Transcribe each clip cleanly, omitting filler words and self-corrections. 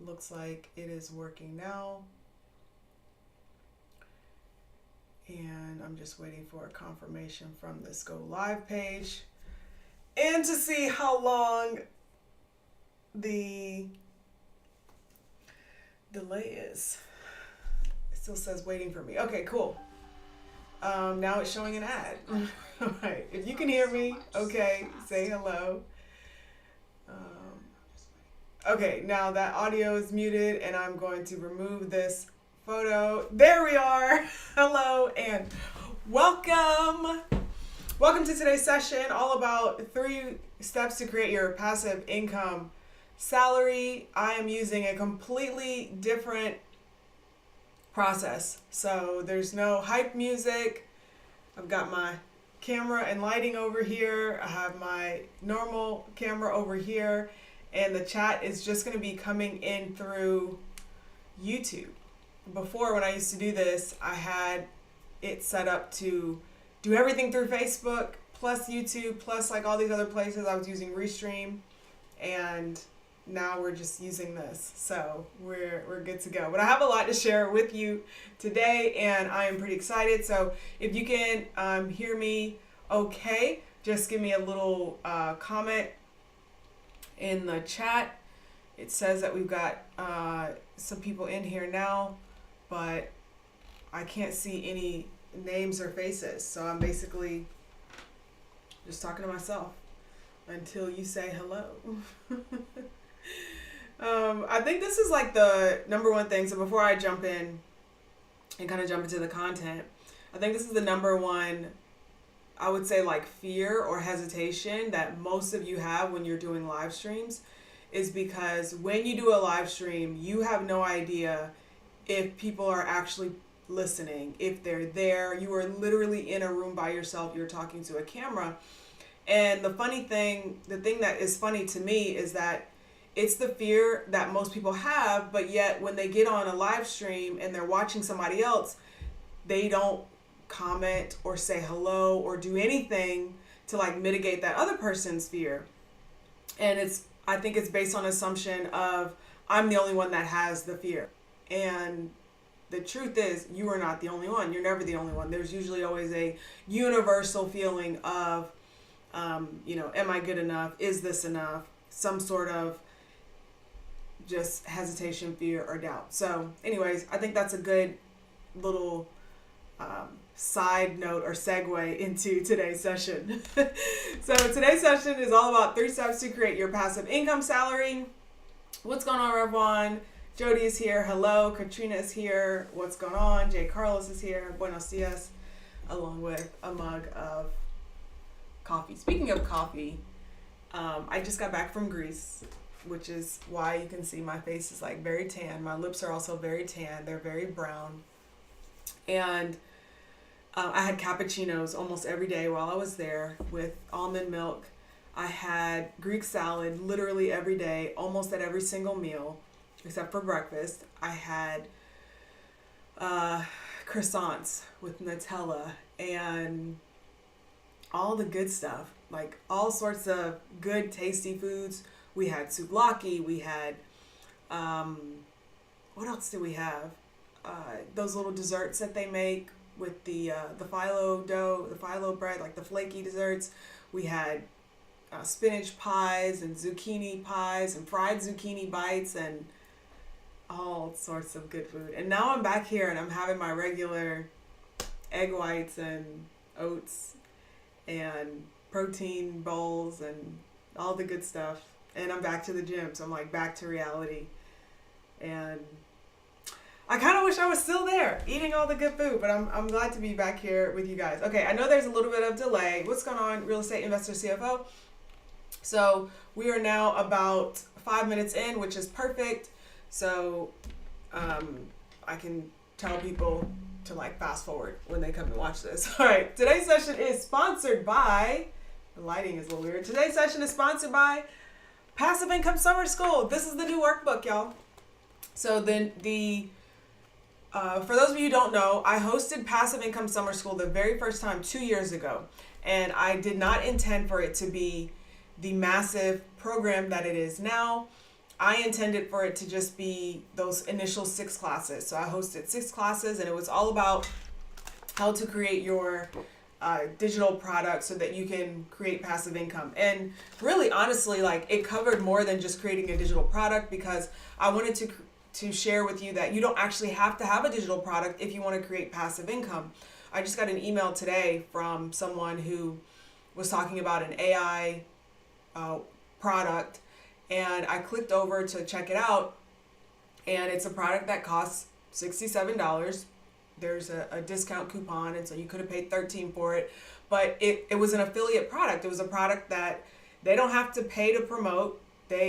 Looks like it is working now. And I'm just waiting for a confirmation from this Go Live page and to see how long the delay is. It still says waiting for me. Okay, cool. Now it's showing an ad. All right. If you can hear me, okay, say hello. Okay, now that audio is muted and I'm going to remove this photo. There we are. Hello and welcome. Welcome to today's session, all about 3 steps to create your passive income salary. I am using a completely different process. So there's no hype music. I've got my camera and lighting over here. I have my normal camera over here, and the chat is just going to be coming in through YouTube. Before, when I used to do this, I had it set up to do everything through Facebook, plus YouTube, plus like all these other places. I was using Restream, and now we're just using this. So we're good to go. But I have a lot to share with you today, and I am pretty excited. So if you can hear me okay, just give me a little comment in the chat. It says that we've got some people in here now, but I can't see any names or faces. So I'm basically just talking to myself until you say hello. I think this is like the number one thing. So before I jump in and kind of jump into the content, I think this is the number one, I would say, like fear or hesitation that most of you have when you're doing live streams, is because when you do a live stream, you have no idea if people are actually listening, if they're there. You are literally in a room by yourself. You're talking to a camera. And the thing that is funny to me is that it's the fear that most people have, but yet when they get on a live stream and they're watching somebody else, they don't comment or say hello or do anything to like mitigate that other person's fear. And I think it's based on assumption of I'm the only one that has the fear. And the truth is, you are not the only one. You're never the only one. There's usually always a universal feeling of, am I good enough? Is this enough? Some sort of just hesitation, fear, or doubt. So anyways, I think that's a good little side note or segue into today's session. So today's session is all about 3 steps to create your passive income salary. What's going on, everyone? Jody is here. Hello. Katrina is here. What's going on? Jay Carlos is here. Buenos dias. Along with a mug of coffee. Speaking of coffee, I just got back from Greece, which is why you can see my face is like very tan. My lips are also very tan. They're very brown. And I had cappuccinos almost every day while I was there with almond milk. I had Greek salad literally every day, almost at every single meal, except for breakfast. I had croissants with Nutella and all the good stuff, like all sorts of good, tasty foods. We had souvlaki. We had, what else do we have? Those little desserts that they make with the phyllo dough, the phyllo bread, like the flaky desserts. We had spinach pies and zucchini pies and fried zucchini bites and all sorts of good food. And now I'm back here and I'm having my regular egg whites and oats and protein bowls and all the good stuff. And I'm back to the gym, so I'm like back to reality. And I kind of wish I was still there eating all the good food, but I'm glad to be back here with you guys. Okay, I know there's a little bit of delay. What's going on, Real Estate Investor CFO? So we are now about 5 minutes in, which is perfect. So I can tell people to like fast forward when they come and watch this. All right, today's session is sponsored by, the lighting is a little weird. Today's session is sponsored by Passive Income Summer School. This is the new workbook, y'all. So then for those of you who don't know, I hosted Passive Income Summer School the very first time 2 years ago. And I did not intend for it to be the massive program that it is now. I intended for it to just be those initial 6 classes. So I hosted 6 classes, and it was all about how to create your digital product so that you can create passive income. And really, honestly, like, it covered more than just creating a digital product, because I wanted to share with you that you don't actually have to have a digital product if you want to create passive income. I just got an email today from someone who was talking about an AI product, and I clicked over to check it out, and it's a product that costs $67. There's a discount coupon, and so you could have paid $13 for it, but it was an affiliate product. It was a product that they don't have to pay to promote.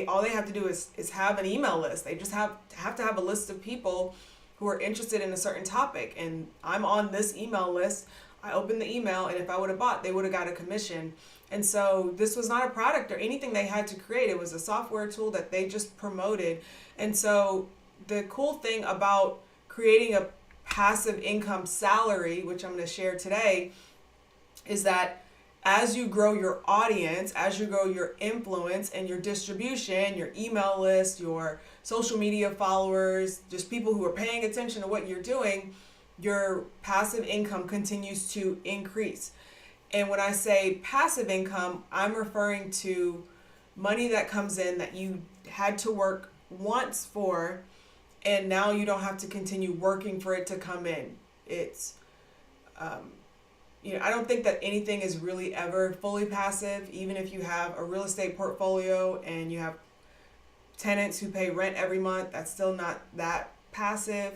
All they have to do is have an email list. They just have to have a list of people who are interested in a certain topic, and I'm on this email list. I opened the email, and if I would have bought, they would have got a commission. And so this was not a product or anything they had to create. It was a software tool that they just promoted. And so the cool thing about creating a passive income salary, which I'm going to share today, is that as you grow your audience, as you grow your influence and your distribution, your email list, your social media followers, just people who are paying attention to what you're doing, your passive income continues to increase. And when I say passive income, I'm referring to money that comes in that you had to work once for, and now you don't have to continue working for it to come in. It's, I don't think that anything is really ever fully passive. Even if you have a real estate portfolio and you have tenants who pay rent every month, that's still not that passive.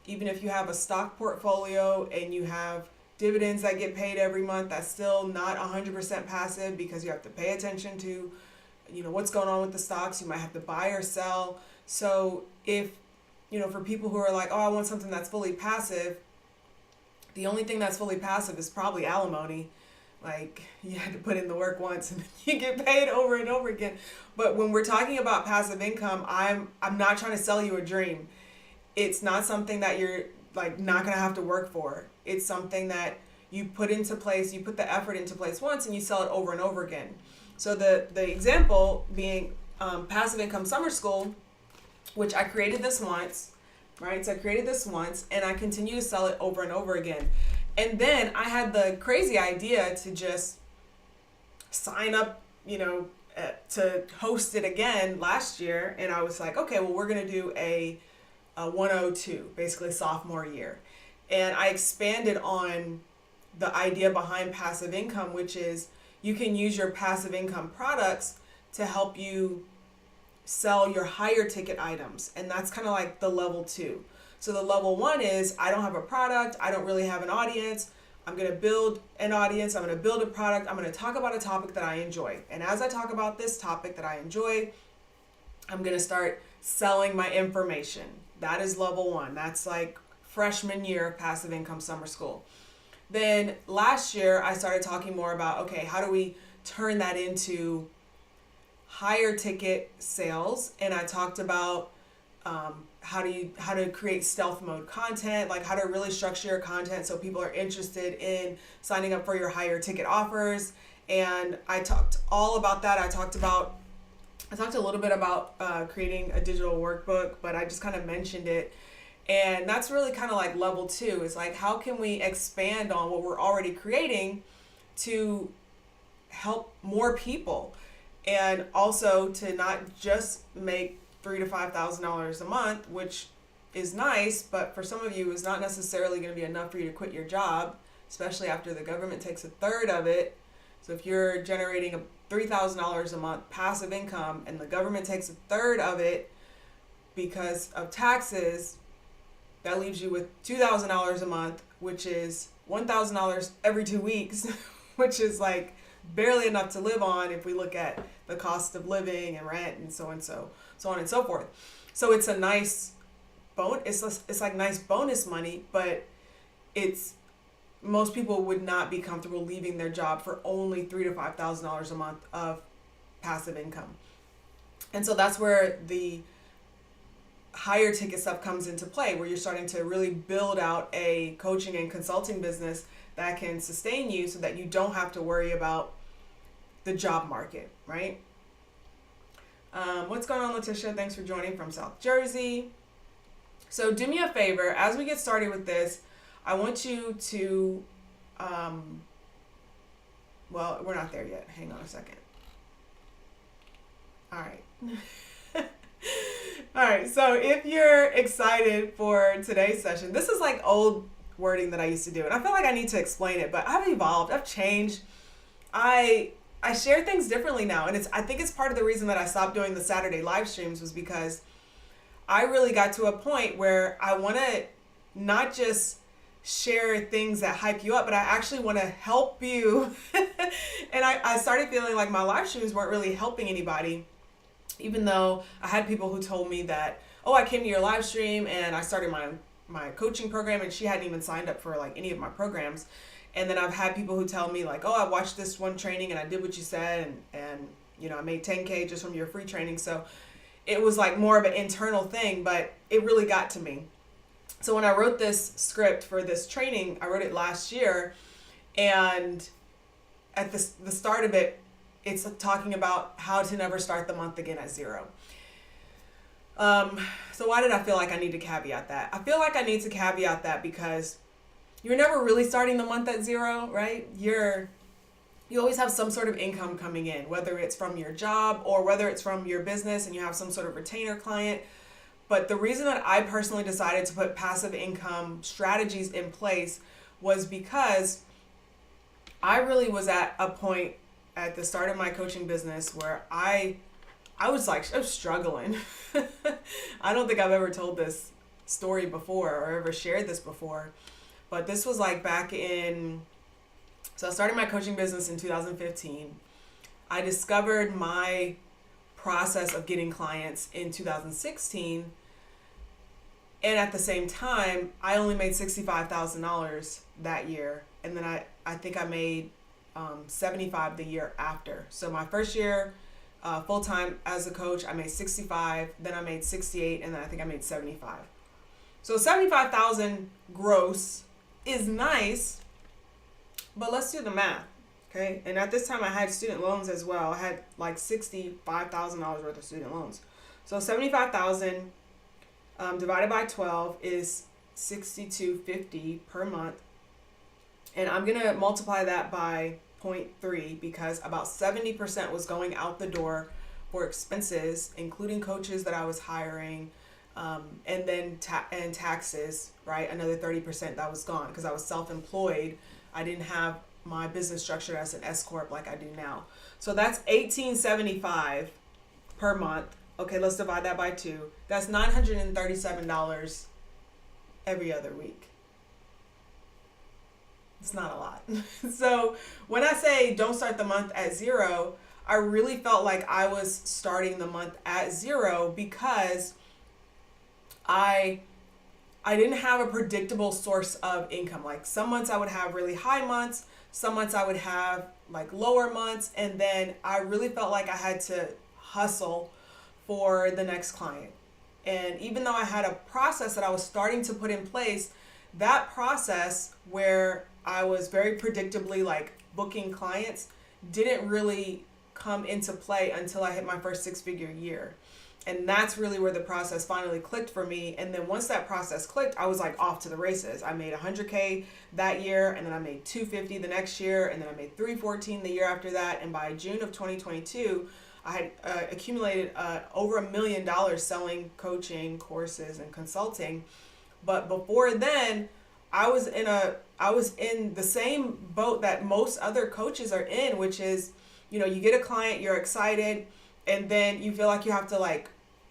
Even if you have a stock portfolio and you have dividends that get paid every month, that's still not 100% passive, because you have to pay attention to, what's going on with the stocks. You might have to buy or sell. So if, for people who are like, oh, I want something that's fully passive, the only thing that's fully passive is probably alimony. Like, you had to put in the work once and you get paid over and over again. But when we're talking about passive income, I'm not trying to sell you a dream. It's not something that you're like not going to have to work for. It's something that you put into place, you put the effort into place once, and you sell it over and over again. So the example being Passive Income Summer School, which I created this once, right? So I created this once, and I continue to sell it over and over again. And then I had the crazy idea to just sign up, to host it again last year. And I was like, okay, well, we're going to do a 102, basically sophomore year. And I expanded on the idea behind passive income, which is you can use your passive income products to help you sell your higher ticket items. And that's kind of like the level 2. So the level 1 is, I don't have a product. I don't really have an audience. I'm going to build an audience. I'm going to build a product. I'm going to talk about a topic that I enjoy. And as I talk about this topic that I enjoy, I'm going to start selling my information. That is level 1. That's like freshman year of Passive Income Summer School. Then last year, I started talking more about, okay, how do we turn that into higher ticket sales? And I talked about how to create stealth mode content, like how to really structure your content so people are interested in signing up for your higher ticket offers. And I talked all about that. I talked a little bit about creating a digital workbook, but I just kind of mentioned it. And that's really kind of like level 2. It's like, how can we expand on what we're already creating to help more people? And also to not just make $3,000 to $5,000 a month, which is nice, but for some of you is not necessarily going to be enough for you to quit your job, especially after the government takes a third of it. So if you're generating $3,000 a month passive income and the government takes a third of it because of taxes, that leaves you with $2,000 a month, which is $1,000 every 2 weeks, which is like barely enough to live on if we look at the cost of living and rent and so on and so forth. So it's a nice it's like nice bonus money, but most people would not be comfortable leaving their job for only $3,000 to $5,000 a month of passive income. And so that's where the higher ticket stuff comes into play, where you're starting to really build out a coaching and consulting business that can sustain you so that you don't have to worry about the job market, right? What's going on, LaTisha? Thanks for joining from South Jersey. So do me a favor, as we get started with this, I want you to, well, we're not there yet. Hang on a second. All right. All right. So if you're excited for today's session, this is like old wording that I used to do, and I feel like I need to explain it, but I've evolved, I've changed. I share things differently now, and I think it's part of the reason that I stopped doing the Saturday live streams was because I really got to a point where I want to not just share things that hype you up, but I actually want to help you. And I started feeling like my live streams weren't really helping anybody, even though I had people who told me that, oh, I came to your live stream and I started my coaching program, and she hadn't even signed up for like any of my programs. And then I've had people who tell me like, oh, I watched this one training and I did what you said, and you know, I made 10K just from your free training. So it was like more of an internal thing, but it really got to me. So when I wrote this script for this training, I wrote it last year, and at the start of it, it's talking about how to never start the month again at zero. So why did I feel like I need to caveat that? I feel like I need to caveat that because you're never really starting the month at zero, right? You always have some sort of income coming in, whether it's from your job or whether it's from your business and you have some sort of retainer client. But the reason that I personally decided to put passive income strategies in place was because I really was at a point at the start of my coaching business where I was struggling. I don't think I've ever told this story before or ever shared this before, but this was like so I started my coaching business in 2015. I discovered my process of getting clients in 2016. And at the same time, I only made $65,000 that year. And then I think I made $75,000 the year after. So my first year full-time as a coach, I made $65,000, then I made $68,000, and then I think I made $75,000. So $75,000 gross is nice, but let's do the math, okay? And at this time, I had student loans as well. I had like $65,000 worth of student loans. So $75,000 divided by 12 is $6,250 per month. And I'm going to multiply that by 0.3 because about 70% was going out the door for expenses, including coaches that I was hiring, and then and taxes, right? Another 30% that was gone because I was self-employed. I didn't have my business structured as an S corp like I do now. So that's $1,875 per month. Okay, let's divide that by 2. That's $937 every other week. It's not a lot. So when I say don't start the month at zero, I really felt like I was starting the month at zero because I didn't have a predictable source of income. Like some months I would have really high months, some months I would have like lower months, and then I really felt like I had to hustle for the next client. And even though I had a process that I was starting to put in place, that process where I was very predictably like booking clients didn't really come into play until I hit my first 6-figure year. And that's really where the process finally clicked for me. And then once that process clicked, I was like off to the races. I made 100K that year, and then I made 250 the next year, and then I made 314 the year after that. And by June of 2022, I had accumulated over $1 million selling coaching courses and consulting. But before then, I was in the same boat that most other coaches are in, which is, you know, you get a client, you're excited, and then you feel like you have to like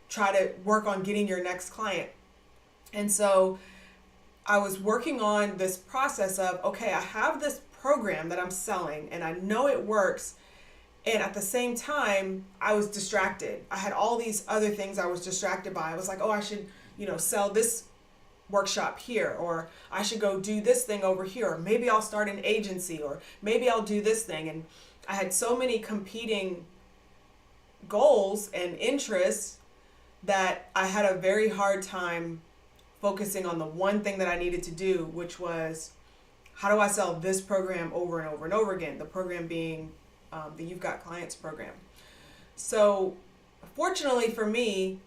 try to work on getting your next client. And so I was working on this process of, okay, I have this program that I'm selling and I know it works. And at the same time, I was distracted. I had all these other things I was distracted by. I was like, oh, I should, sell this workshop here, or I should go do this thing over here, or maybe I'll start an agency, or maybe I'll do this thing. And I had so many competing goals and interests that I had a very hard time focusing on the one thing that I needed to do, which was, how do I sell this program over and over and over again? The program being the You've Got Clients program. So fortunately for me,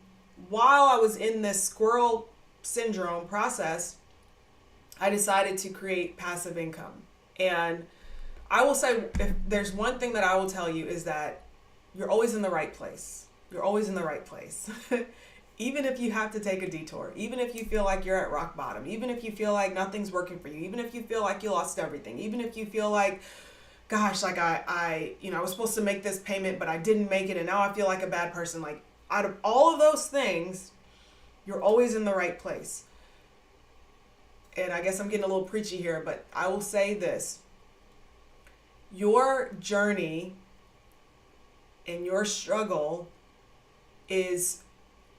while I was in this squirrel syndrome process, I decided to create passive income. And I will say, if there's one thing that I will tell you, is that you're always in the right place. You're always in the right place. Even if you have to take a detour, even if you feel like you're at rock bottom, even if you feel like nothing's working for you, even if you feel like you lost everything, even if you feel like, gosh, like I was supposed to make this payment, but I didn't make it, and now I feel like a bad person. Like, out of all of those things, you're always in the right place. And I guess I'm getting a little preachy here, but I will say this. Your journey and your struggle is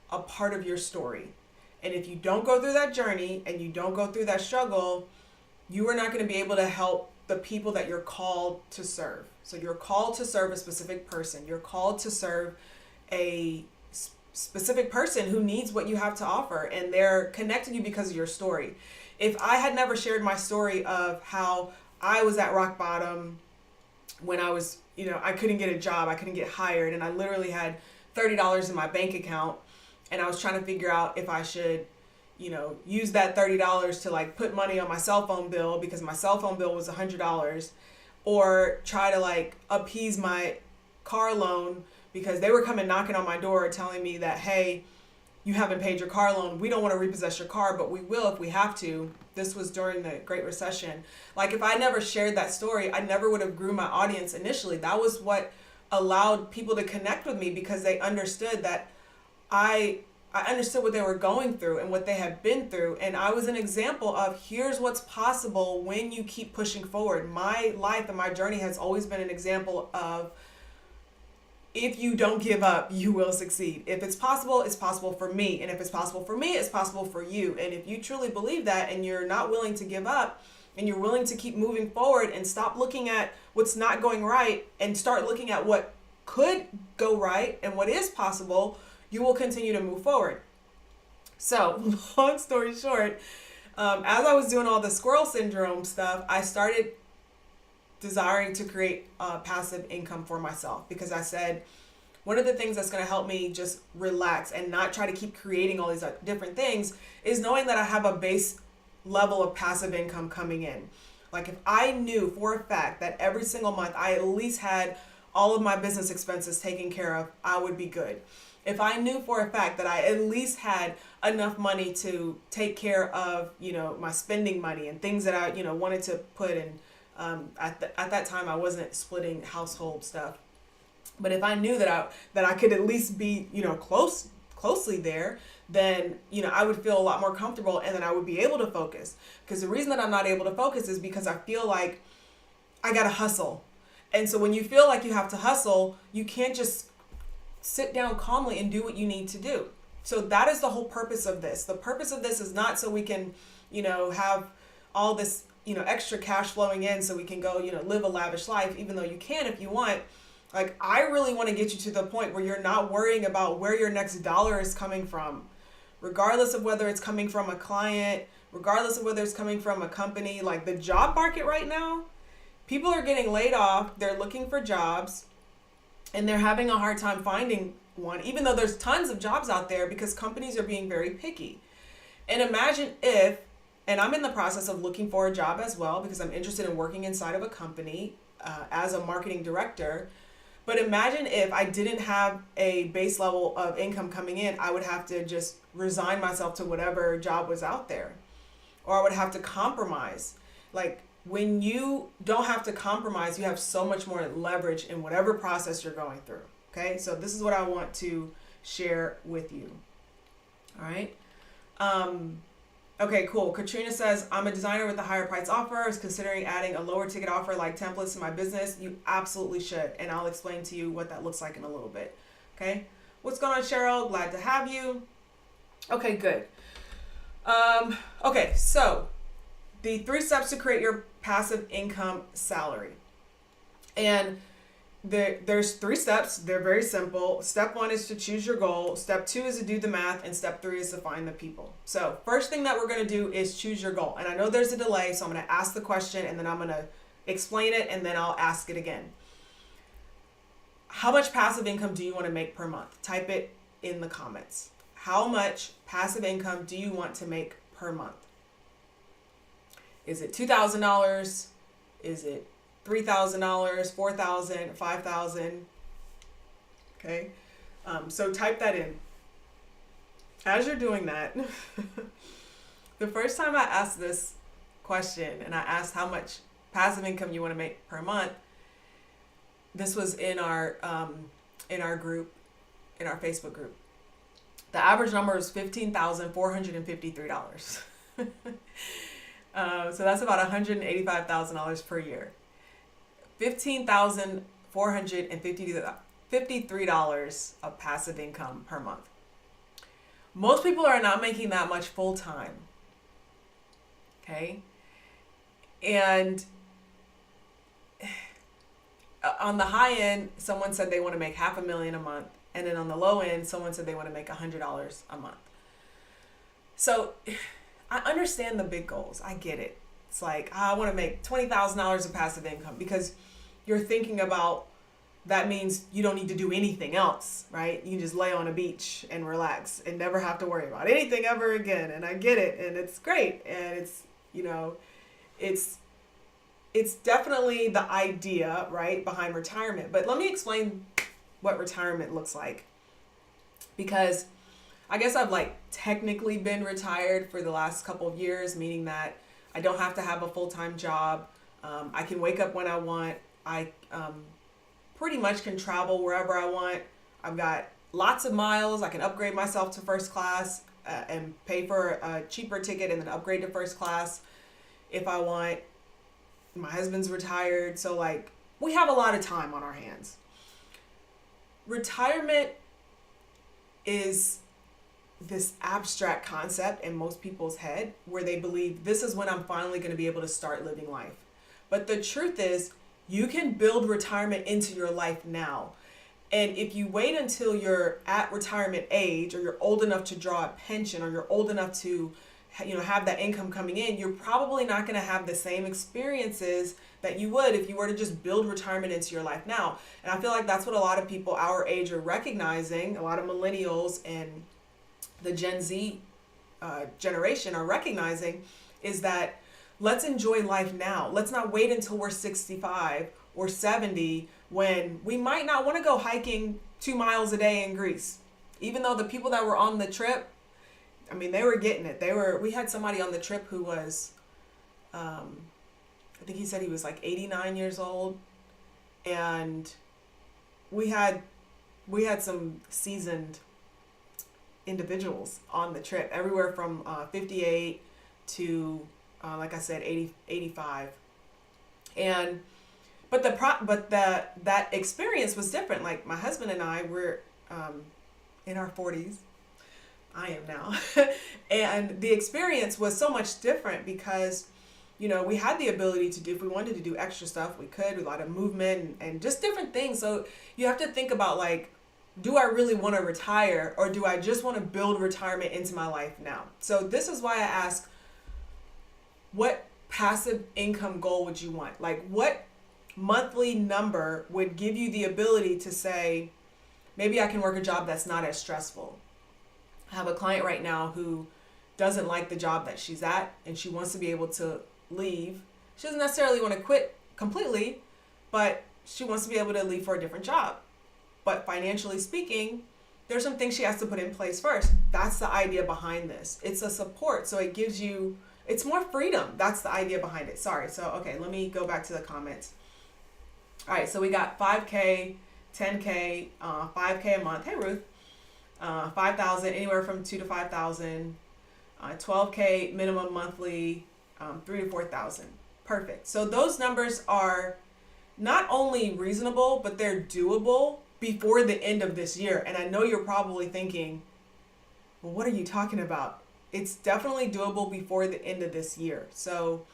a part of your story. And if you don't go through that journey and you don't go through that struggle, you are not going to be able to help the people that you're called to serve. So you're called to serve a specific person. You're called to serve a specific person who needs what you have to offer, and they're connecting you because of your story. If I had never shared my story of how I was at rock bottom when I was, I couldn't get a job, I couldn't get hired, and I literally had $30 in my bank account, and I was trying to figure out if I should, use that $30 to like put money on my cell phone bill, because my cell phone bill was $100, or try to like appease my car loan because they were coming knocking on my door telling me that, hey, you haven't paid your car loan. We don't want to repossess your car, but we will if we have to. This was during the Great Recession. Like, if I never shared that story, I never would have grew my audience initially. That was what allowed people to connect with me, because they understood that I understood what they were going through and what they had been through. And I was an example of, here's what's possible when you keep pushing forward. My life and my journey has always been an example of, if you don't give up, you will succeed. If it's possible for me. And if it's possible for me, it's possible for you. And if you truly believe that, and you're not willing to give up, and you're willing to keep moving forward and stop looking at what's not going right and start looking at what could go right and what is possible, you will continue to move forward. So, long story short, as I was doing all the squirrel syndrome stuff, I started desiring to create passive income for myself, because I said, one of the things that's going to help me just relax and not try to keep creating all these different things is knowing that I have a base level of passive income coming in. Like, if I knew for a fact that every single month I at least had all of my business expenses taken care of, I would be good. If I knew for a fact that I at least had enough money to take care of, my spending money and things that I, wanted to put in. At that time, I wasn't splitting household stuff. But if I knew that I could at least be, closely there, then, I would feel a lot more comfortable, and then I would be able to focus. Because the reason that I'm not able to focus is because I feel like I got to hustle. And so when you feel like you have to hustle, you can't just sit down calmly and do what you need to do. So that is the whole purpose of this. The purpose of this is not so we can, have all this, extra cash flowing in so we can go, live a lavish life, even though you can if you want. Like, I really want to get you to the point where you're not worrying about where your next dollar is coming from, regardless of whether it's coming from a client, regardless of whether it's coming from a company. Like, the job market right now, people are getting laid off, they're looking for jobs, and they're having a hard time finding one, even though there's tons of jobs out there, because companies are being very picky. And imagine if, and I'm in the process of looking for a job as well, because I'm interested in working inside of a company as a marketing director. But imagine if I didn't have a base level of income coming in, I would have to just resign myself to whatever job was out there, or I would have to compromise. Like, when you don't have to compromise, you have so much more leverage in whatever process you're going through. Okay, so this is what I want to share with you. All right. Okay, cool. Katrina says, I'm a designer with a higher price offer. I was considering adding a lower ticket offer like templates to my business. You absolutely should. And I'll explain to you what that looks like in a little bit. Okay. What's going on, Cheryl? Glad to have you. Okay, good. Okay, so the 3 steps to create your passive income salary. And there's 3 steps. They're very simple. Step 1 is to choose your goal. Step 2 is to do the math. And step 3 is to find the people. So first thing that we're going to do is choose your goal. And I know there's a delay, so I'm going to ask the question and then I'm going to explain it and then I'll ask it again. how much passive income do you want to make per month? Type it in the comments. How much passive income do you want to make per month? Is it $2,000? Is it $3,000, $4,000, $5,000? Okay. So type that in. As you're doing that, the first time I asked this question and I asked how much passive income you want to make per month, this was in our group, in our Facebook group. The average number is $15,453. So that's about $185,000 per year. $15,453 of passive income per month. Most people are not making that much full time. Okay? And on the high end, someone said they want to make $500,000 a month. And then on the low end, someone said they want to make $100 a month. So I understand the big goals. I get it. It's like, I want to make $20,000 of passive income, because you're thinking about that means you don't need to do anything else, right? You can just lay on a beach and relax and never have to worry about anything ever again. And I get it. And it's great. And it's, it's definitely the idea, right, behind retirement. But let me explain what retirement looks like, because I guess I've technically been retired for the last couple of years, meaning that I don't have to have a full-time job. I can wake up when I want. I pretty much can travel wherever I want. I've got lots of miles. I can upgrade myself to first class and pay for a cheaper ticket and then upgrade to first class if I want. My husband's retired, so we have a lot of time on our hands. Retirement is this abstract concept in most people's head where they believe this is when I'm finally going to be able to start living life. But the truth is, you can build retirement into your life now. And if you wait until you're at retirement age, or you're old enough to draw a pension, or you're old enough to have that income coming in, you're probably not going to have the same experiences that you would if you were to just build retirement into your life now. And I feel like that's what a lot of people our age are recognizing. A lot of millennials and the Gen Z generation are recognizing is that let's enjoy life now. Let's not wait until we're 65 or 70 when we might not want to go hiking 2 miles a day in Greece. Even though the people that were on the trip, I mean, they were getting it. We had somebody on the trip who was, I think he said he was 89 years old. And we had some seasoned individuals on the trip, everywhere from 58 to, like I said, 85. But that experience was different. Like, my husband and I were in our 40s. I am now. And the experience was so much different because, we had the ability to do, if we wanted to do extra stuff, we could, with a lot of movement and just different things. So you have to think about, do I really want to retire, or do I just want to build retirement into my life now? So this is why I ask, what passive income goal would you want? What monthly number would give you the ability to say, maybe I can work a job that's not as stressful. I have a client right now who doesn't like the job that she's at, and she wants to be able to leave. She doesn't necessarily want to quit completely, but she wants to be able to leave for a different job. But financially speaking, there's some things she has to put in place first. That's the idea behind this. It's a support, so it gives you, it's more freedom. That's the idea behind it. Sorry. So, okay, let me go back to the comments. All right, so we got 5K, 10K, 5K a month. Hey, Ruth. 5,000, anywhere from 2 to 5,000, 12K minimum monthly, 3 to 4,000. Perfect. So those numbers are not only reasonable, but they're doable before the end of this year. And I know you're probably thinking, well, what are you talking about? It's definitely doable before the end of this year. So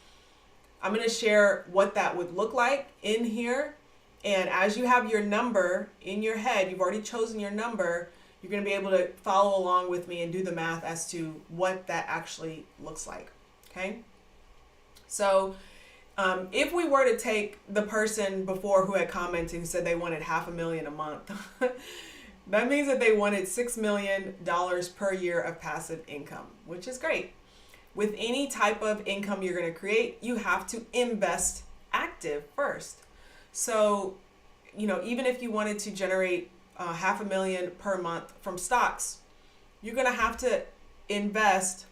I'm going to share what that would look like in here. And as you have your number in your head, you've already chosen your number, you're going to be able to follow along with me and do the math as to what that actually looks like. Okay. So If we were to take the person before who had commented who said they wanted $500,000 a month, that means that they wanted $6 million per year of passive income, which is great. With any type of income you're going to create, you have to invest active first. So, even if you wanted to generate $500,000 per month from stocks, you're going to have to invest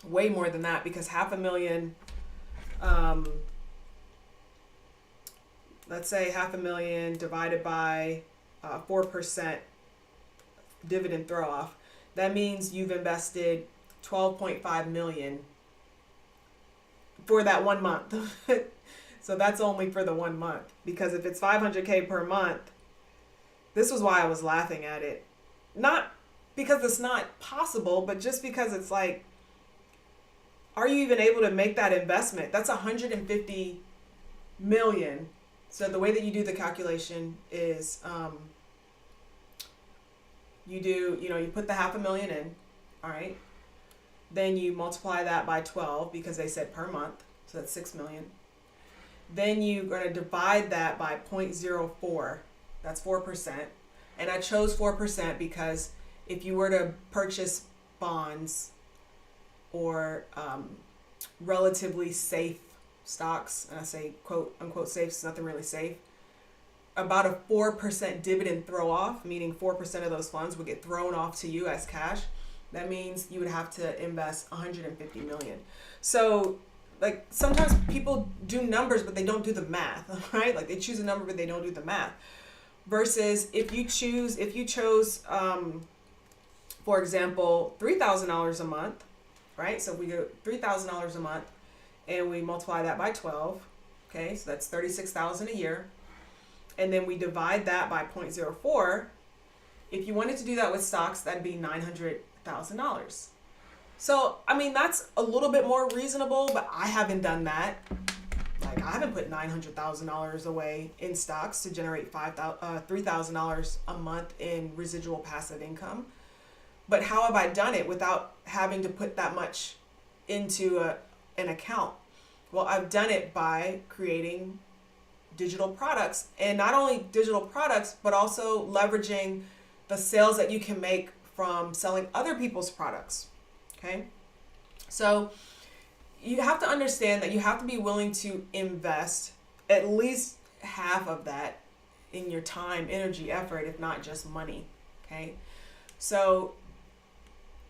way more than that, because $500,000, let's say $500,000 divided by 4% dividend throw off, that means you've invested $12.5 million for that 1 month. So that's only for the 1 month, because if it's $500K per month, this was why I was laughing at it. Not because it's not possible, but just because it's like, are you even able to make that investment? That's $150 million. So the way that you do the calculation is, you put the $500,000 in, all right? Then you multiply that by 12, because they said per month, so that's $6 million. Then you're going to divide that by 0.04, that's 4%. And I chose 4% because if you were to purchase bonds or relatively safe stocks, and I say quote unquote safe, it's nothing really safe, about a 4% dividend throw off, meaning 4% of those funds would get thrown off to you as cash. That means you would have to invest $150 million. So like sometimes people do numbers, but they don't do the math, right? Like they choose a number, but they don't do the math. Versus if you chose, for example, $3,000 a month, right? So if we go $3,000 a month and we multiply that by 12, okay? So that's $36,000 a year. And then we divide that by 0.04. If you wanted to do that with stocks, that'd be $900,000. So, I mean, that's a little bit more reasonable, but I haven't done that. Like, I haven't put $900,000 away in stocks to generate $3,000 a month in residual passive income. But how have I done it without having to put that much into an account? Well, I've done it by creating digital products, and not only digital products, but also leveraging the sales that you can make from selling other people's products. Okay. So you have to understand that you have to be willing to invest at least half of that in your time, energy, effort, if not just money. Okay. So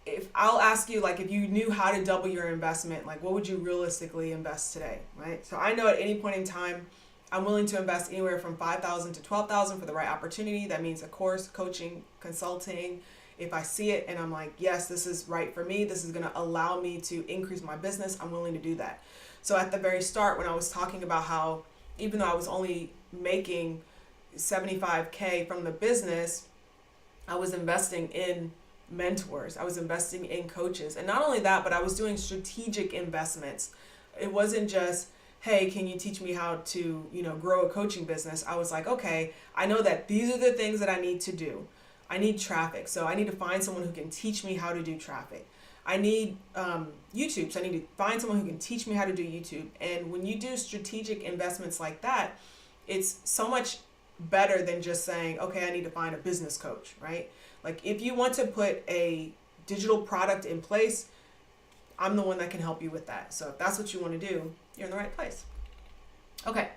if I'll ask you, like, if you knew how to double your investment, like what would you realistically invest today? Right. So I know at any point in time, I'm willing to invest anywhere from $5,000 to $12,000 for the right opportunity. That means a course, coaching, consulting. If I see it and I'm like, yes, this is right for me, this is going to allow me to increase my business, I'm willing to do that. So at the very start, when I was talking about how, even though I was only making $75K from the business, I was investing in mentors. I was investing in coaches. And not only that, but I was doing strategic investments. It wasn't just, hey, can you teach me how to, grow a coaching business? I was like, okay, I know that these are the things that I need to do. I need traffic. So I need to find someone who can teach me how to do traffic. I need YouTube. So I need to find someone who can teach me how to do YouTube. And when you do strategic investments like that, it's so much better than just saying, okay, I need to find a business coach, right? Like if you want to put a digital product in place, I'm the one that can help you with that. So if that's what you want to do, you're in the right place. Okay.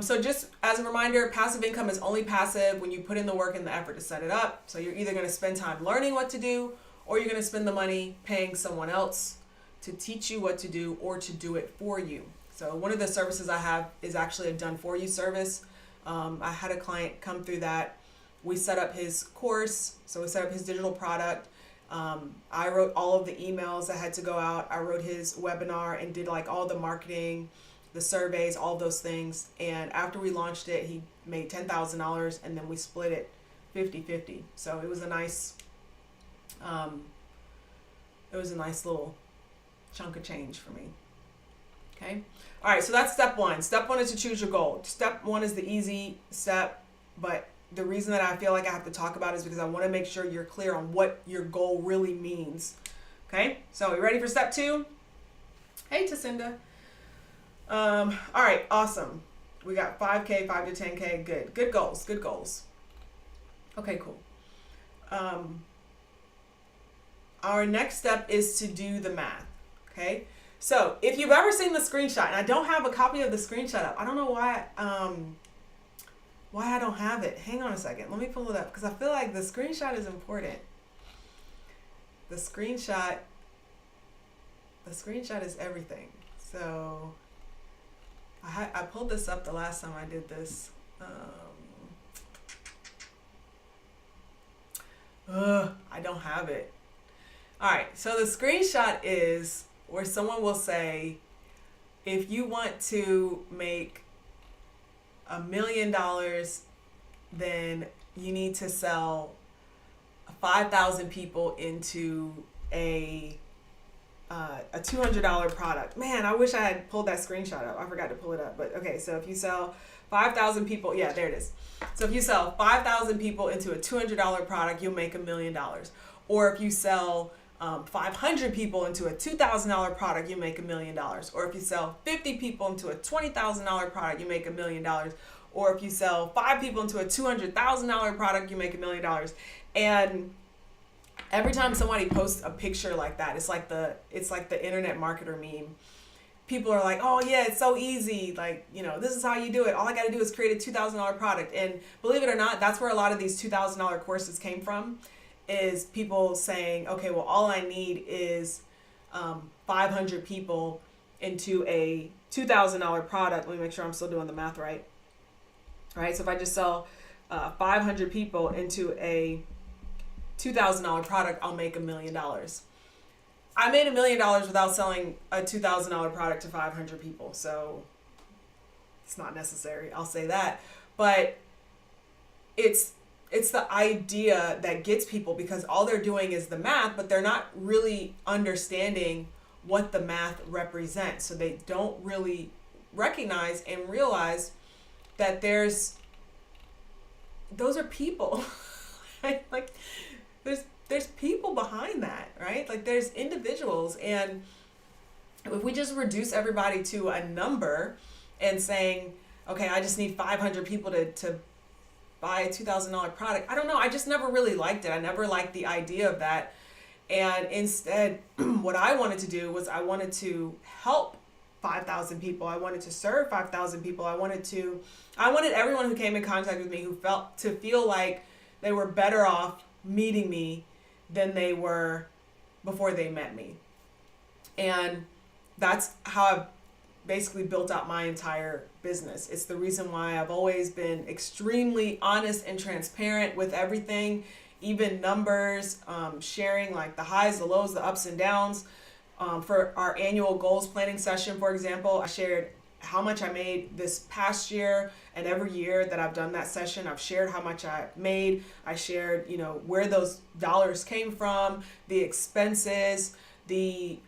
So just as a reminder, passive income is only passive when you put in the work and the effort to set it up. So you're either going to spend time learning what to do, or you're going to spend the money paying someone else to teach you what to do or to do it for you. So one of the services I have is actually a done for you service. I had a client come through that. We set up his course. So we set up his digital product. I wrote all of the emails that had to go out. I wrote his webinar and did like all the marketing, the surveys, all those things. And after we launched it, he made $10,000 and then we split it 50-50. So it was a nice, little chunk of change for me. Okay. All right. So that's step one. Step one is to choose your goal. Step one is the easy step, but the reason that I feel like I have to talk about it is because I want to make sure you're clear on what your goal really means. Okay. So you ready for step two? Hey, Tacinda. All right, awesome. We got 5K, 5 to 10K. Good. Good goals. Good goals. Okay, cool. Our next step is to do the math. Okay. So if you've ever seen the screenshot, and I don't have a copy of the screenshot up, I don't know why I don't have it. Hang on a second. Let me pull it up because I feel like the screenshot is important. The screenshot is everything. So I pulled this up the last time I did this. I don't have it. All right, so the screenshot is where someone will say, if you want to make $1 million, then you need to sell 5,000 people into a $200 product. Man, I wish I had pulled that screenshot up. I forgot to pull it up. But okay, so if you sell 5,000 people, yeah, there it is. So if you sell 5,000 people into a $200 product, you'll make $1 million. Or if you sell 500 people into a $2,000 product, you make $1 million. Or if you sell 50 people into a $20,000 product, you make $1 million. Or if you sell 5 people into a $200,000 product, you make $1 million. And every time somebody posts a picture like that, it's like the internet marketer meme. People are like, oh yeah, it's so easy. Like, this is how you do it. All I got to do is create a $2,000 product. And believe it or not, that's where a lot of these $2,000 courses came from, is people saying, okay, well, all I need is 500 people into a $2,000 product. Let me make sure I'm still doing the math right. All right, so if I just sell 500 people into a $2,000 product, I'll make $1 million. I made $1 million without selling a $2,000 product to 500 people, so it's not necessary. I'll say that, but it's the idea that gets people, because all they're doing is the math, but they're not really understanding what the math represents. So they don't really recognize and realize that those are people. Right? Like there's people behind that, right? Like there's individuals, and if we just reduce everybody to a number and saying, okay, I just need 500 people to buy a $2,000 product. I don't know. I just never really liked it. I never liked the idea of that. And instead, what I wanted to do was I wanted to help 5,000 people. I wanted to serve 5,000 people. I wanted everyone who came in contact with me who feel like they were better off meeting me than they were before they met me. And that's how I've basically built out my entire business. It's the reason why I've always been extremely honest and transparent with everything, even numbers, sharing like the highs, the lows, the ups and downs. For our annual goals planning session, for example, I shared how much I made this past year, and every year that I've done that session, I've shared how much I made. I shared, where those dollars came from, the expenses, the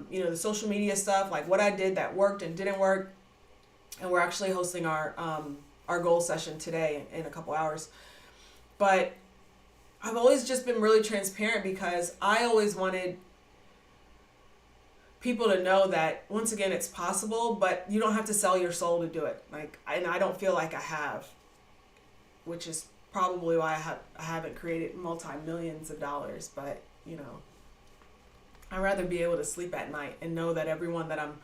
the social media stuff, like what I did that worked and didn't work. And we're actually hosting our goal session today in a couple hours. But I've always just been really transparent because I always wanted people to know that, once again, it's possible, but you don't have to sell your soul to do it. And I don't feel like I have, which is probably why I haven't created multi-millions of dollars. But I'd rather be able to sleep at night and know that everyone that I'm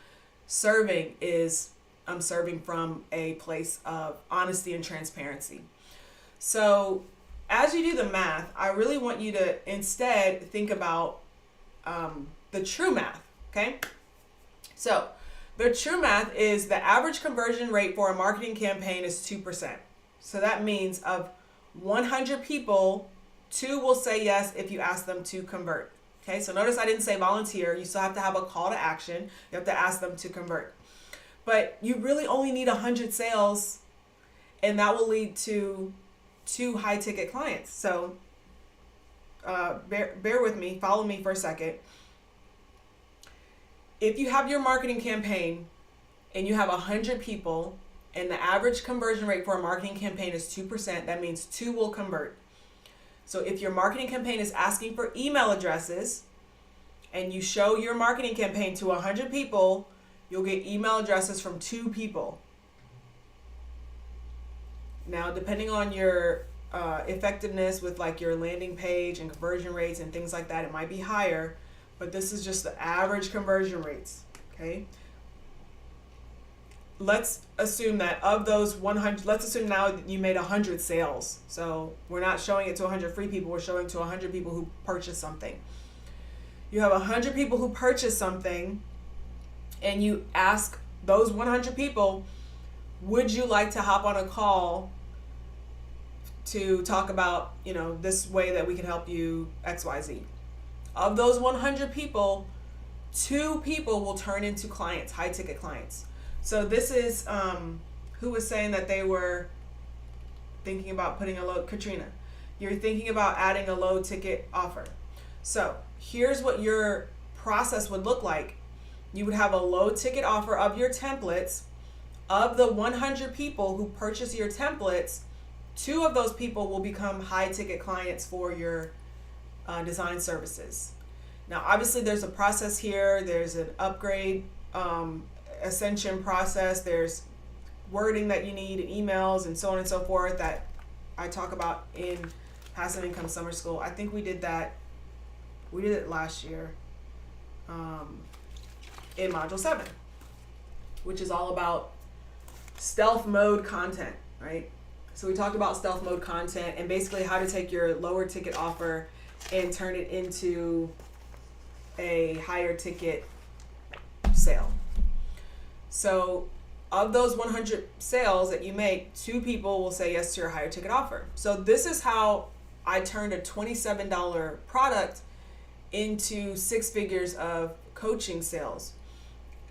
serving from a place of honesty and transparency. So as you do the math, I really want you to instead think about the true math. Okay, so the true math is the average conversion rate for a marketing campaign is 2%. So that means of 100 people, 2 will say yes if you ask them to convert. Okay, so notice I didn't say volunteer. You still have to have a call to action. You have to ask them to convert. But you really only need 100 sales, and that will lead to 2 high-ticket clients. So bear with me. Follow me for a second. If you have your marketing campaign and you have 100 people and the average conversion rate for a marketing campaign is 2%, that means 2 will convert. So if your marketing campaign is asking for email addresses and you show your marketing campaign to 100 people, you'll get email addresses from 2 people. Now, depending on your effectiveness with like your landing page and conversion rates and things like that, it might be higher, but this is just the average conversion rates, okay? Let's assume that of those 100, let's assume now you made 100 sales. So we're not showing it to 100 free people, we're showing to 100 people who purchased something. You have 100 people who purchased something, and you ask those 100 people, would you like to hop on a call to talk about, this way that we can help you XYZ? Of those 100 people, 2 people will turn into clients, high ticket clients. So this is who was saying that they were thinking about putting a low, Katrina, you're thinking about adding a low ticket offer. So here's what your process would look like. You would have a low ticket offer of your templates. Of the 100 people who purchase your templates, 2 of those people will become high ticket clients for your design services. Now, obviously there's a process here. There's an upgrade, ascension process. There's wording that you need in emails and so on and so forth that I talk about in Passive Income Summer School. I think we did that. We did it last year in Module 7, which is all about stealth mode content, right? So we talked about stealth mode content and basically how to take your lower ticket offer and turn it into a higher ticket sale. So of those 100 sales that you make, 2 people will say yes to your higher ticket offer. So this is how I turned a $27 product into 6 figures of coaching sales.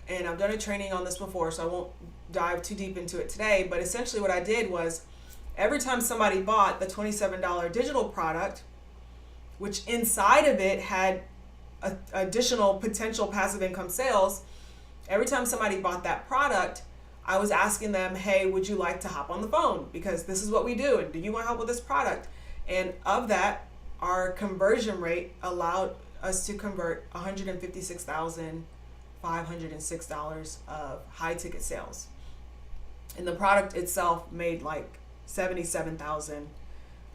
And I've done a training on this before, so I won't dive too deep into it today. But essentially what I did was every time somebody bought the $27 digital product, which inside of it had additional potential passive income sales, every time somebody bought that product, I was asking them, hey, would you like to hop on the phone? Because this is what we do, and do you want help with this product? And of that, our conversion rate allowed us to convert $156,506 of high ticket sales. And the product itself made like $77,000.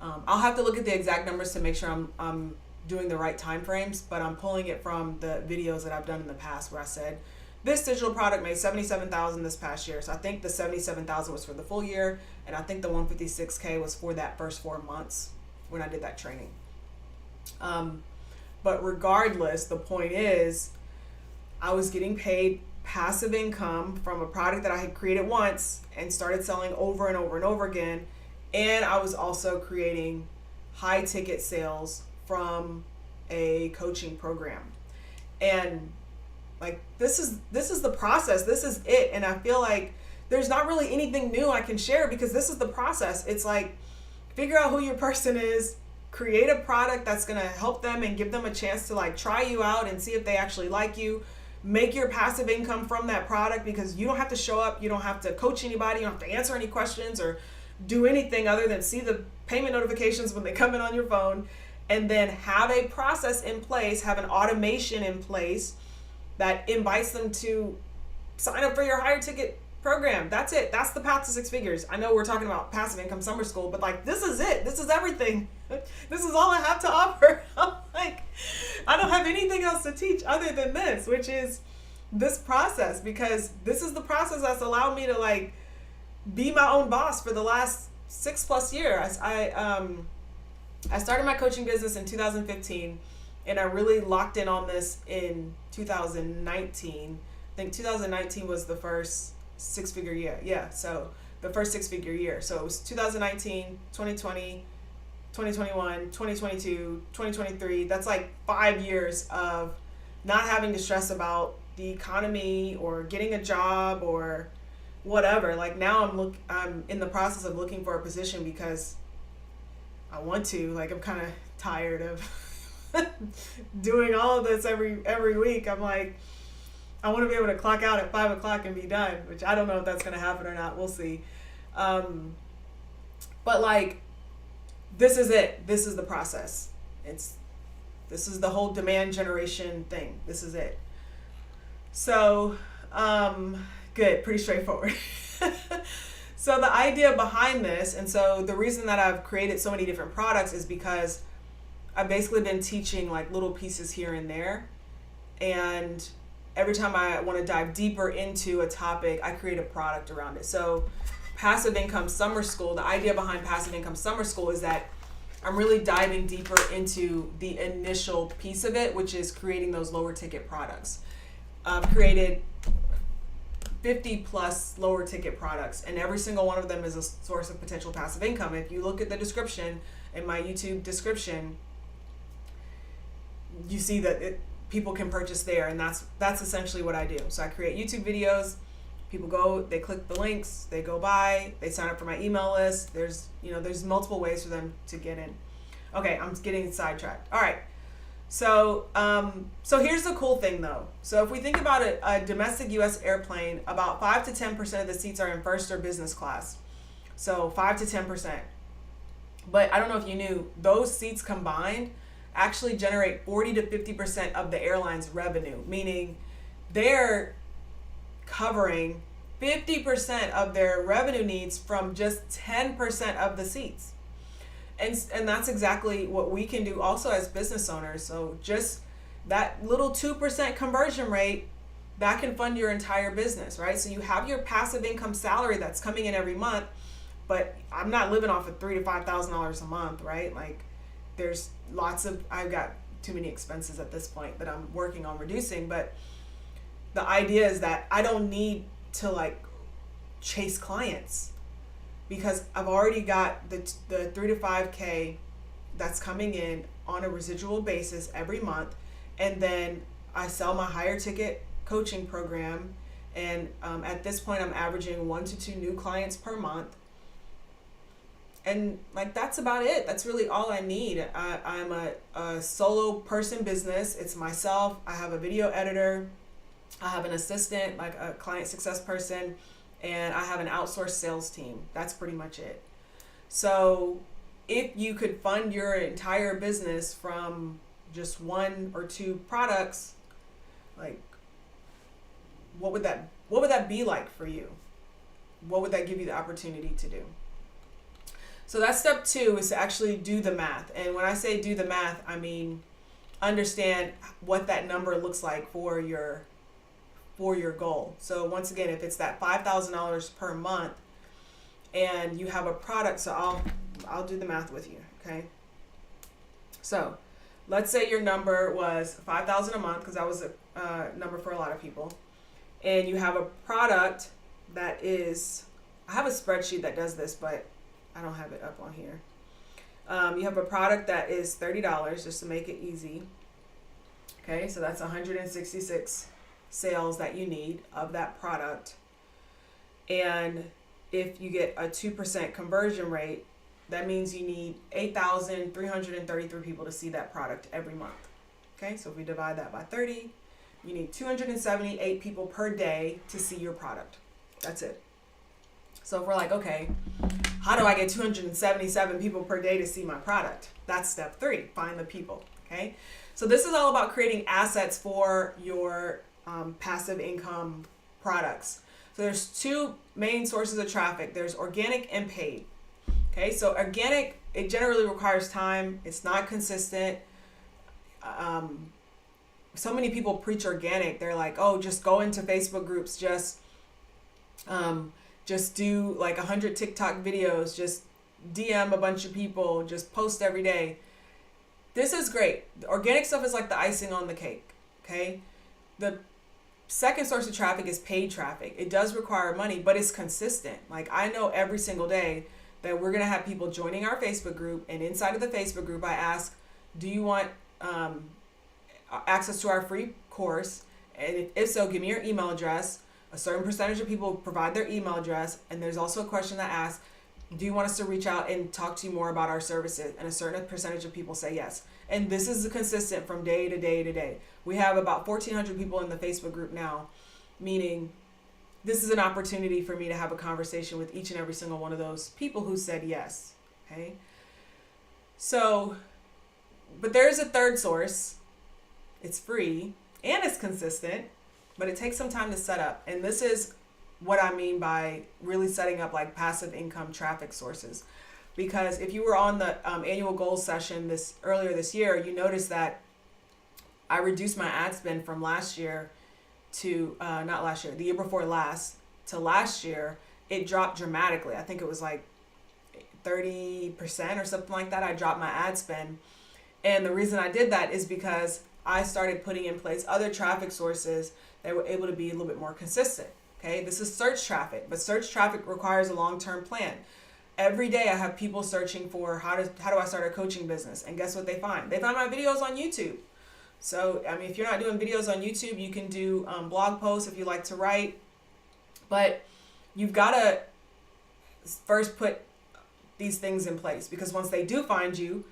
I'll have to look at the exact numbers to make sure I'm doing the right time frames, but I'm pulling it from the videos that I've done in the past where I said this digital product made $77,000 this past year. So I think the $77,000 was for the full year, and I think the $156K was for that first 4 months when I did that training. But regardless, the point is I was getting paid passive income from a product that I had created once and started selling over and over and over again. And I was also creating high ticket sales from a coaching program. And like, this is the process. This is it. And I feel like there's not really anything new I can share because this is the process. It's like, figure out who your person is, create a product that's going to help them and give them a chance to like try you out and see if they actually like you. Make your passive income from that product because you don't have to show up. You don't have to coach anybody. You don't have to answer any questions or do anything other than see the payment notifications when they come in on your phone, and then have a process in place, have an automation in place that invites them to sign up for your higher ticket program. That's it. That's the path to 6 figures. I know we're talking about Passive Income Summer School, but like, this is it. This is everything. This is all I have to offer. I'm like, I don't have anything else to teach other than this, which is this process, because this is the process that's allowed me to like be my own boss for the last 6+ years. I started my coaching business in 2015, and I really locked in on this in 2019. I think 2019 was the first 6-figure year. Yeah, so the first 6-figure year. So it was 2019, 2020, 2021, 2022, 2023. That's like 5 years of not having to stress about the economy or getting a job or whatever. Like, now I'm in the process of looking for a position because I want to. Like, I'm kind of tired of doing all of this every week. I'm like, I want to be able to clock out at 5 o'clock and be done, which I don't know if that's going to happen or not. We'll see. But like, this is it. This is the process. This is the whole demand generation thing. This is it. So, Good, pretty straightforward. So the idea behind this, and so the reason that I've created so many different products is because I've basically been teaching like little pieces here and there. And every time I want to dive deeper into a topic, I create a product around it. So Passive Income Summer School, the idea behind Passive Income Summer School is that I'm really diving deeper into the initial piece of it, which is creating those lower ticket products. I've created 50 plus lower ticket products, and every single one of them is a source of potential passive income. If you look at the description in my YouTube description, you see that people can purchase there, and that's essentially what I do. So I create YouTube videos, people go, they click the links, they go buy, they sign up for my email list. There's multiple ways for them to get in. Okay, I'm getting sidetracked. All right. So here's the cool thing though. So if we think about a domestic US airplane, about 5 to 10% of the seats are in first or business class. So 5 to 10%. But I don't know if you knew, those seats combined actually generate 40 to 50% of the airline's revenue, meaning they're covering 50% of their revenue needs from just 10% of the seats. And that's exactly what we can do also as business owners. So just that little 2% conversion rate, that can fund your entire business, right? So you have your passive income salary that's coming in every month, but I'm not living off of $3,000 to $5,000 a month, right? Like there's I've got too many expenses at this point that I'm working on reducing, but the idea is that I don't need to like chase clients, because I've already got the 3 to 5K that's coming in on a residual basis every month. And then I sell my higher ticket coaching program. And at this point, I'm averaging 1 to 2 new clients per month. And like, that's about it. That's really all I need. I'm a solo person business. It's myself. I have a video editor. I have an assistant, like a client success person, and I have an outsourced sales team. That's pretty much it. So if you could fund your entire business from just 1 or 2 products, like what would that be like for you? What would that give you the opportunity to do? So that's step 2, is to actually do the math. And when I say do the math, I mean understand what that number looks like for your goal. So once again, if it's that $5,000 per month and you have a product, so I'll do the math with you, okay? So let's say your number was $5,000 a month, because that was a number for a lot of people, and you have a product that is, I have a spreadsheet that does this, but I don't have it up on here. You have a product that is $30, just to make it easy. Okay, so that's 166 sales that you need of that product. And if you get a 2% conversion rate, that means you need 8,333 people to see that product every month. Okay, so if we divide that by 30, you need 278 people per day to see your product. That's it. So if we're like, okay, how do I get 277 people per day to see my product? That's step 3, find the people. Okay, so this is all about creating assets for your passive income products. So there's 2 main sources of traffic. There's organic and paid. Okay, so organic, it generally requires time. It's not consistent. So many people preach organic. They're like, oh, just go into Facebook groups, just do like 100 TikTok videos, just DM a bunch of people, just post every day. This is great. The organic stuff is like the icing on the cake. Okay, the second source of traffic is paid traffic. It does require money, but it's consistent. Like I know every single day that we're going to have people joining our Facebook group, and inside of the Facebook group, I ask, do you want access to our free course? And if so, give me your email address. A certain percentage of people provide their email address. And there's also a question that asks, do you want us to reach out and talk to you more about our services? And a certain percentage of people say yes. And this is consistent from day to day to day. We have about 1,400 people in the Facebook group now, meaning this is an opportunity for me to have a conversation with each and every single one of those people who said yes. Okay. So, but there's a third source. It's free and it's consistent, but it takes some time to set up. And this is what I mean by really setting up like passive income traffic sources. Because if you were on the annual goals session earlier this year, you noticed that I reduced my ad spend from last year to, not last year, the year before last to last year. It dropped dramatically. I think it was like 30% or something like that. I dropped my ad spend. And the reason I did that is because I started putting in place other traffic sources that were able to be a little bit more consistent. Okay, this is search traffic, but search traffic requires a long-term plan. Every day I have people searching for how do I start a coaching business, and guess what they find? They find my videos on YouTube. So, I mean, if you're not doing videos on YouTube, you can do blog posts if you like to write, but you've got to first put these things in place, because once they do find you,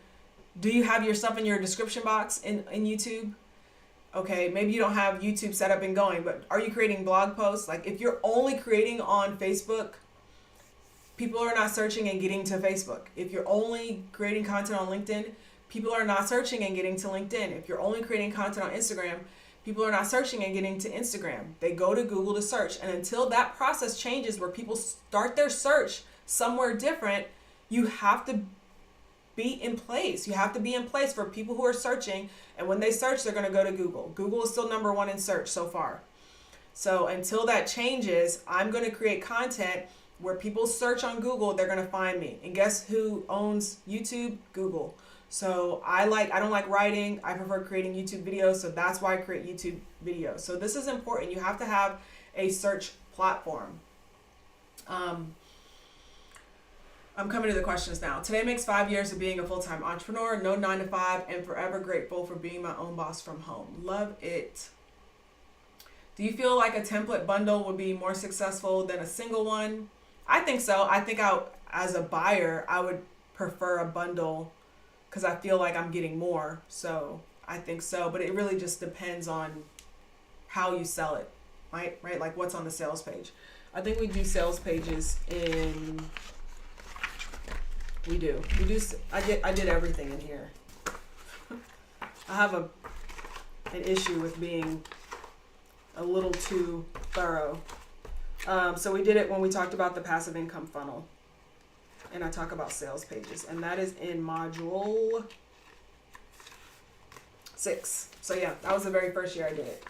do you have your stuff in your description box in YouTube? Okay, maybe you don't have YouTube set up and going, but are you creating blog posts? Like if you're only creating on Facebook, people are not searching and getting to Facebook. If you're only creating content on LinkedIn, people are not searching and getting to LinkedIn. If you're only creating content on Instagram, people are not searching and getting to Instagram. They go to Google to search. And until that process changes where people start their search somewhere different, you have to be in place. You have to be in place for people who are searching. And when they search, they're going to go to Google. Google is still number one in search so far. So until that changes, I'm going to create content where people search on Google, they're going to find me. And guess who owns YouTube? Google. So I don't like writing. I prefer creating YouTube videos. So that's why I create YouTube videos. So this is important. You have to have a search platform. I'm coming to the questions now. Today makes 5 years of being a full-time entrepreneur, no 9 to 5, and forever grateful for being my own boss from home. Love it. Do you feel like a template bundle would be more successful than a single one? I think so. I think as a buyer, I would prefer a bundle because I feel like I'm getting more. So I think so, but it really just depends on how you sell it, right? Like what's on the sales page. I think we do sales pages in... We do. I did everything in here. I have an issue with being a little too thorough. So we did it when we talked about the passive income funnel, and I talk about sales pages, and that is in module 6. So yeah, that was the very first year I did it.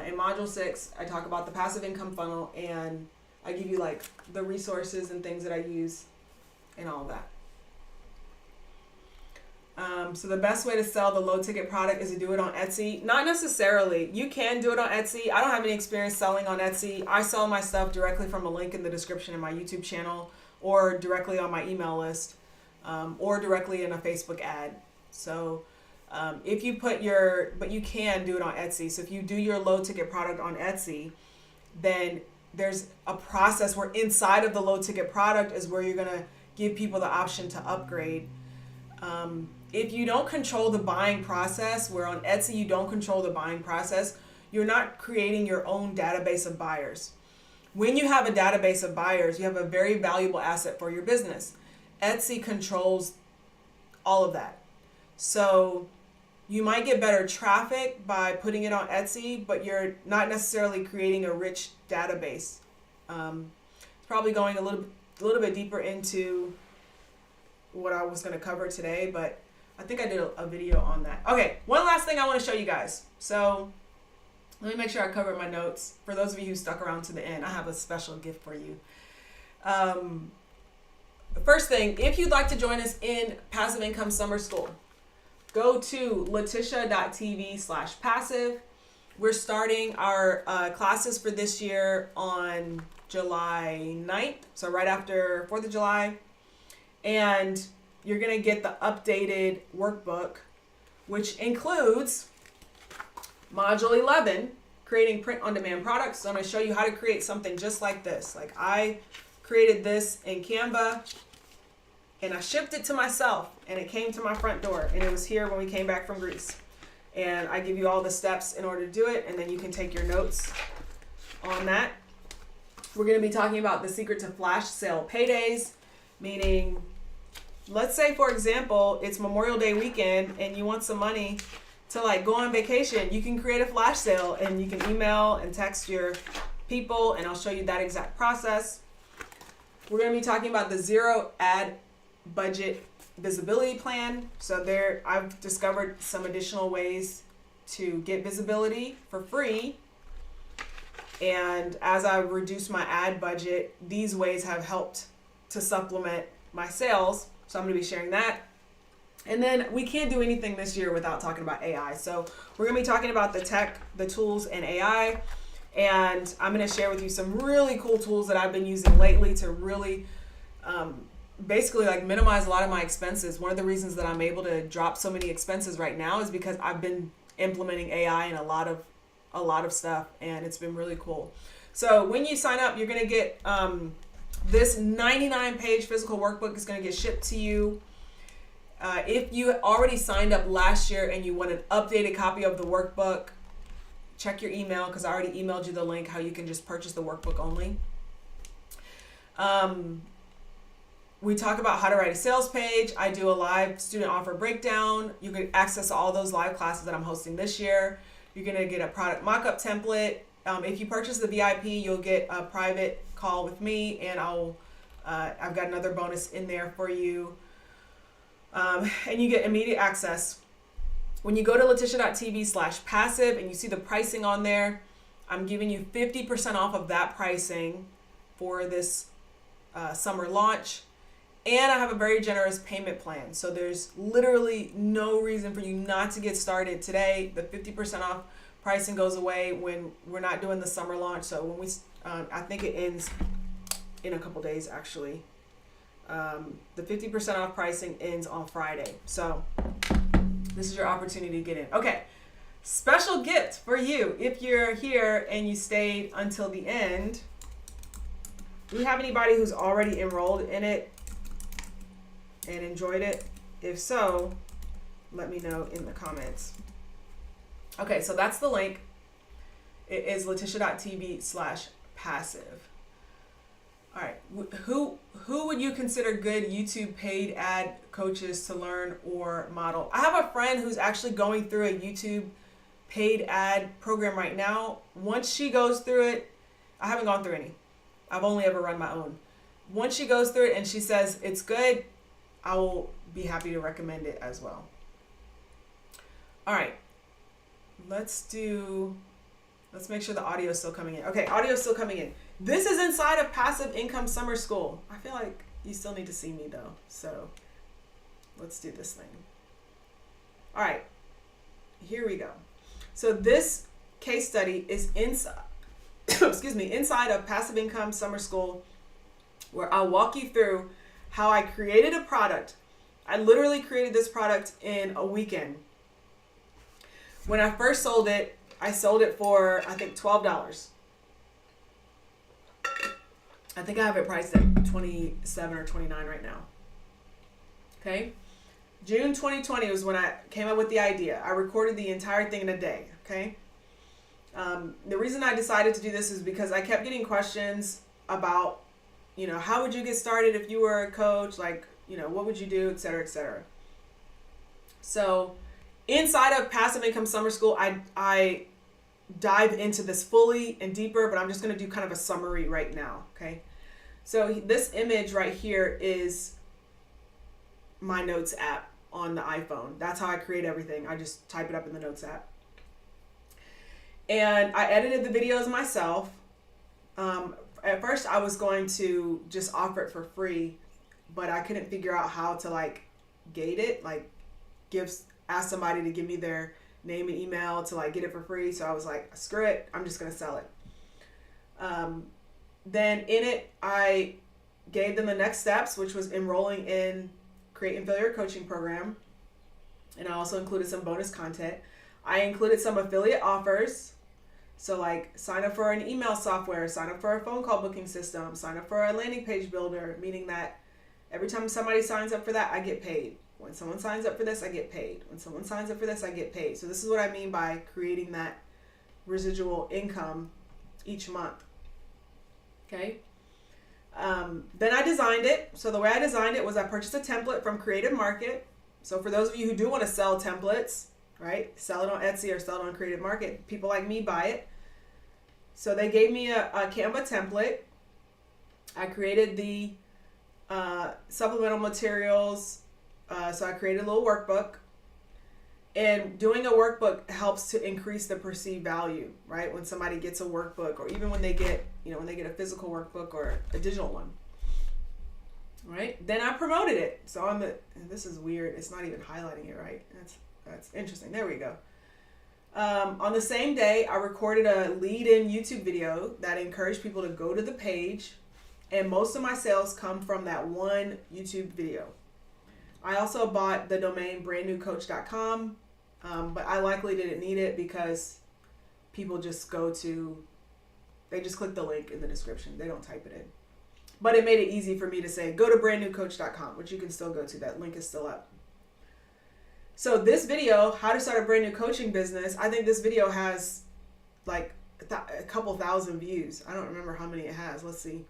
In module 6, I talk about the passive income funnel, and I give you like the resources and things that I use and all of that. So the best way to sell the low ticket product is to do it on Etsy. Not necessarily. You can do it on Etsy. I don't have any experience selling on Etsy. I sell my stuff directly from a link in the description in my YouTube channel, or directly on my email list, or directly in a Facebook ad. So if you put but you can do it on Etsy. So if you do your low ticket product on Etsy, then there's a process where inside of the low ticket product is where you're going to give people the option to upgrade. If you don't control the buying process, where on Etsy you don't control the buying process, you're not creating your own database of buyers. When you have a database of buyers, you have a very valuable asset for your business. Etsy controls all of that. So you might get better traffic by putting it on Etsy, but you're not necessarily creating a rich database. It's probably going a little bit deeper into what I was going to cover today, but I think I did a video on that. Okay, one last thing I want to show you guys. So let me make sure I covered my notes. For those of you who stuck around to the end, I have a special gift for you. First thing, if you'd like to join us in Passive Income Summer School, go to latisha.tv/passive. We're starting our classes for this year on July 9th, so right after 4th of July. And you're going to get the updated workbook, which includes Module 11, creating print-on-demand products. So I'm going to show you how to create something just like this. Like I created this in Canva, and I shipped it to myself, and it came to my front door, and it was here when we came back from Greece. And I give you all the steps in order to do it, and then you can take your notes on that. We're going to be talking about the secret to flash sale paydays, meaning, let's say, for example, it's Memorial Day weekend and you want some money to like go on vacation, you can create a flash sale and you can email and text your people, and I'll show you that exact process. We're going to be talking about the zero ad budget visibility plan. So there, I've discovered some additional ways to get visibility for free. And as I reduce my ad budget, these ways have helped to supplement my sales. So I'm going to be sharing that. And then we can't do anything this year without talking about AI. So we're going to be talking about the tech, the tools, and AI. And I'm going to share with you some really cool tools that I've been using lately to really basically like minimize a lot of my expenses. One of the reasons that I'm able to drop so many expenses right now is because I've been implementing AI in a lot of stuff, and it's been really cool. So when you sign up, you're going to get this 99-page physical workbook is going to get shipped to you. If you already signed up last year and you want an updated copy of the workbook, check your email, because I already emailed you the link how you can just purchase the workbook only. We talk about how to write a sales page. I do a live student offer breakdown. You can access all those live classes that I'm hosting this year. You're going to get a product mock-up template. If you purchase the VIP, you'll get a private call with me, and I've got another bonus in there for you. And you get immediate access. When you go to LaTisha.tv/passive and you see the pricing on there, I'm giving you 50% off of that pricing for this summer launch. And I have a very generous payment plan. So there's literally no reason for you not to get started today. The 50% off pricing goes away when we're not doing the summer launch. So when we, I think it ends in a couple days actually. The 50% off pricing ends on Friday. So this is your opportunity to get in. Okay, special gift for you. If you're here and you stayed until the end, do we have anybody who's already enrolled in it and enjoyed it? If so, let me know in the comments. Okay, so that's the link. It is LaTisha.tv/passive. All right, who would you consider good YouTube paid ad coaches to learn or model? I have a friend who's actually going through a YouTube paid ad program right now. Once she goes through it, I haven't gone through any. I've only ever run my own. Once she goes through it and she says it's good, I will be happy to recommend it as well. All right, let's make sure the audio is still coming in. Okay, audio is still coming in. This is inside of Passive Income Summer School. I feel like you still need to see me though. So let's do this thing. All right, here we go. So this case study is inside, inside of Passive Income Summer School, where I'll walk you through how I created a product. I literally created this product in a weekend. When I first sold it, I sold it for, I think, $12. I think I have it priced at 27 or 29 right now. Okay. June 2020 was when I came up with the idea. I recorded the entire thing in a day. Okay. The reason I decided to do this is because I kept getting questions about, how would you get started if you were a coach? Like, what would you do, et cetera, et cetera. So inside of Passive Income Summer School, I dive into this fully and deeper, but I'm just going to do kind of a summary right now. Okay. So this image right here is my Notes app on the iPhone. That's how I create everything. I just type it up in the Notes app. And I edited the videos myself. At first I was going to just offer it for free, but I couldn't figure out how to gate it, ask somebody to give me their name and email to get it for free. So I was like, screw it, I'm just gonna sell it. Then in it, I gave them the next steps, which was enrolling in Create and Fill Your Coaching program. And I also included some bonus content. I included some affiliate offers. So sign up for an email software, sign up for a phone call booking system, sign up for a landing page builder, meaning that every time somebody signs up for that, I get paid. When someone signs up for this, I get paid. When someone signs up for this, I get paid. So this is what I mean by creating that residual income each month. Okay. Then I designed it. So the way I designed it was I purchased a template from Creative Market. So for those of you who do want to sell templates, right? Sell it on Etsy or sell it on Creative Market. People like me buy it. So they gave me a Canva template. I created the supplemental materials. So I created a little workbook. And doing a workbook helps to increase the perceived value, right? When somebody gets a workbook, or even when they get, when they get a physical workbook or a digital one, right? Then I promoted it. So this is weird. It's not even highlighting it right. That's interesting. There we go. On the same day, I recorded a lead-in YouTube video that encouraged people to go to the page, and most of my sales come from that one YouTube video. I also bought the domain brandnewcoach.com, but I likely didn't need it because people just they just click the link in the description. They don't type it in. But it made it easy for me to say, go to brandnewcoach.com, which you can still go to. That link is still up. So this video, how to start a brand new coaching business, I think this video has like a couple thousand views. I don't remember how many it has. Let's see.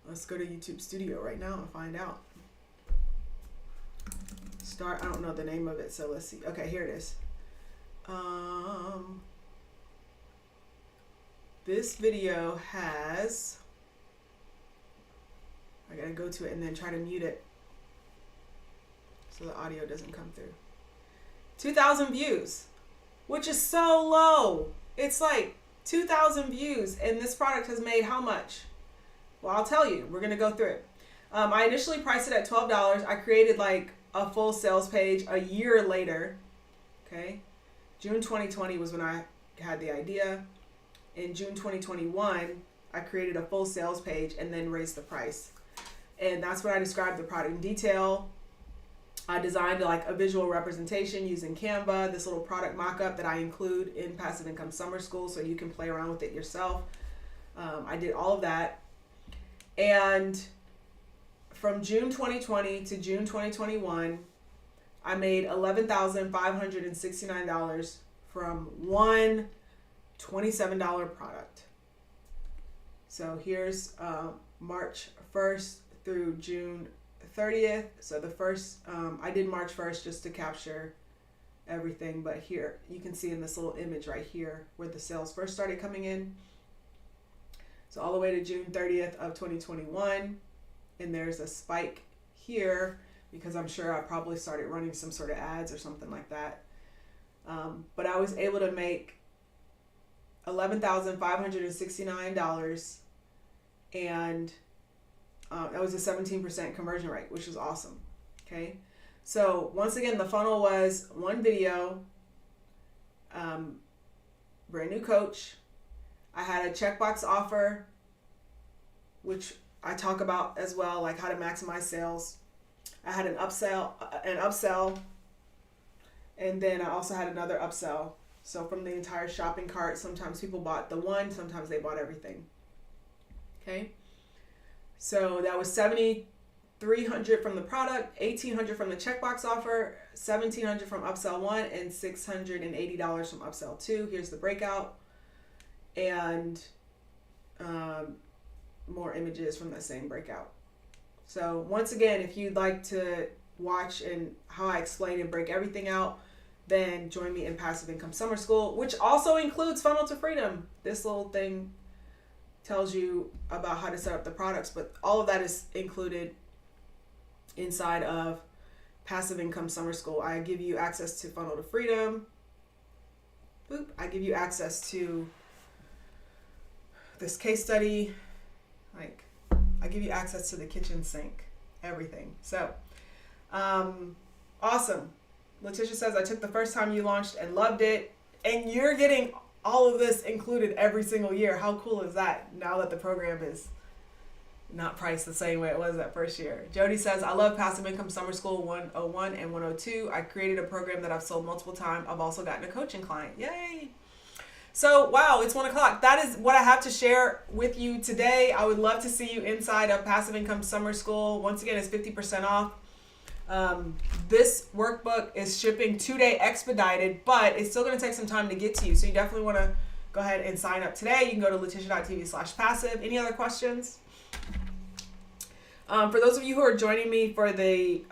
Let's go to YouTube Studio right now and find out. I don't know the name of it, so let's see. Okay, here it is. This video has, I gotta go to it and then try to mute it so the audio doesn't come through. 2,000 views, which is so low. It's like 2,000 views, and this product has made how much? Well, I'll tell you. We're gonna go through it. I initially priced it at $12. I created like a full sales page a year later. Okay, June 2020 was when I had the idea. In June 2021, I created a full sales page and then raised the price. And that's when I described the product in detail. I designed like a visual representation using Canva, this little product mock-up that I include in Passive Income Summer School so you can play around with it yourself. I did all of that. And from June 2020 to June 2021, I made $11,569 from one $27 product. So here's March 1st through June 30th. So the first, I did March 1st just to capture everything, but here you can see in this little image right here where the sales first started coming in. So all the way to June 30th of 2021, and there's a spike here because I'm sure I probably started running some sort of ads or something like that. But I was able to make $11,569, and that was a 17% conversion rate, which is awesome. Okay, so once again, the funnel was one video, brand new coach. I had a checkbox offer, which I talk about as well, like how to maximize sales. I had an upsell, and then I also had another upsell. So from the entire shopping cart, sometimes people bought the one, sometimes they bought everything. Okay, so that was $7,300 from the product, $1,800 from the checkbox offer, $1,700 from upsell 1, and $680 from upsell 2. Here's the breakout, and more images from the same breakout. So once again, if you'd like to watch and how I explain and break everything out, then join me in Passive Income Summer School, which also includes Funnel to Freedom. This little thing tells you about how to set up the products, but all of that is included inside of Passive Income Summer School. I give you access to Funnel to Freedom. Boop. I give you access to this case study. Like, I give you access to the kitchen sink, everything. So, awesome. LaTisha says, I took the first time you launched and loved it. And you're getting all of this included every single year. How cool is that now that the program is not priced the same way it was that first year? Jody says, I love Passive Income Summer School 101 and 102. I created a program that I've sold multiple times. I've also gotten a coaching client. Yay! So, wow, it's 1 o'clock. That is what I have to share with you today. I would love to see you inside of Passive Income Summer School. Once again, it's 50% off. This workbook is shipping 2-day expedited, but it's still going to take some time to get to you. So you definitely want to go ahead and sign up today. You can go to latisha.tv/passive. Any other questions? For those of you who are joining me for the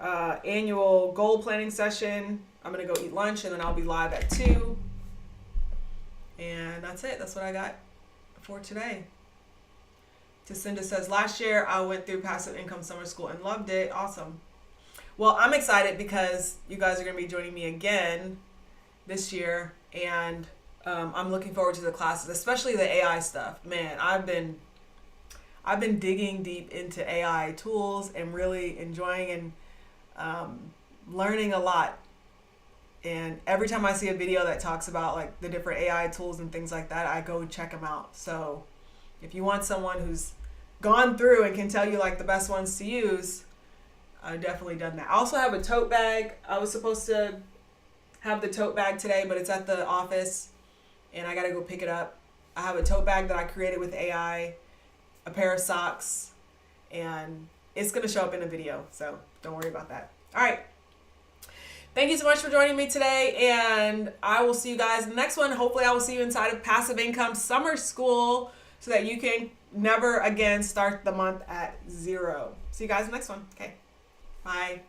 annual goal planning session, I'm going to go eat lunch, and then I'll be live at 2. And that's it. That's what I got for today. Jacinda says, last year I went through passive income summer school and loved it. Awesome. Well, I'm excited because you guys are going to be joining me again this year. And I'm looking forward to the classes, especially the AI stuff. Man, I've been digging deep into AI tools and really enjoying and learning a lot. And every time I see a video that talks about like the different AI tools and things like that, I go check them out. So if you want someone who's gone through and can tell you like the best ones to use, I've definitely done that. I also have a tote bag. I was supposed to have the tote bag today, but it's at the office and I got to go pick it up. I have a tote bag that I created with AI, a pair of socks, and it's going to show up in a video. So don't worry about that. All right. Thank you so much for joining me today, and I will see you guys in the next one. Hopefully I will see you inside of Passive Income Summer School so that you can never again start the month at 0. See you guys in the next one. Okay. Bye.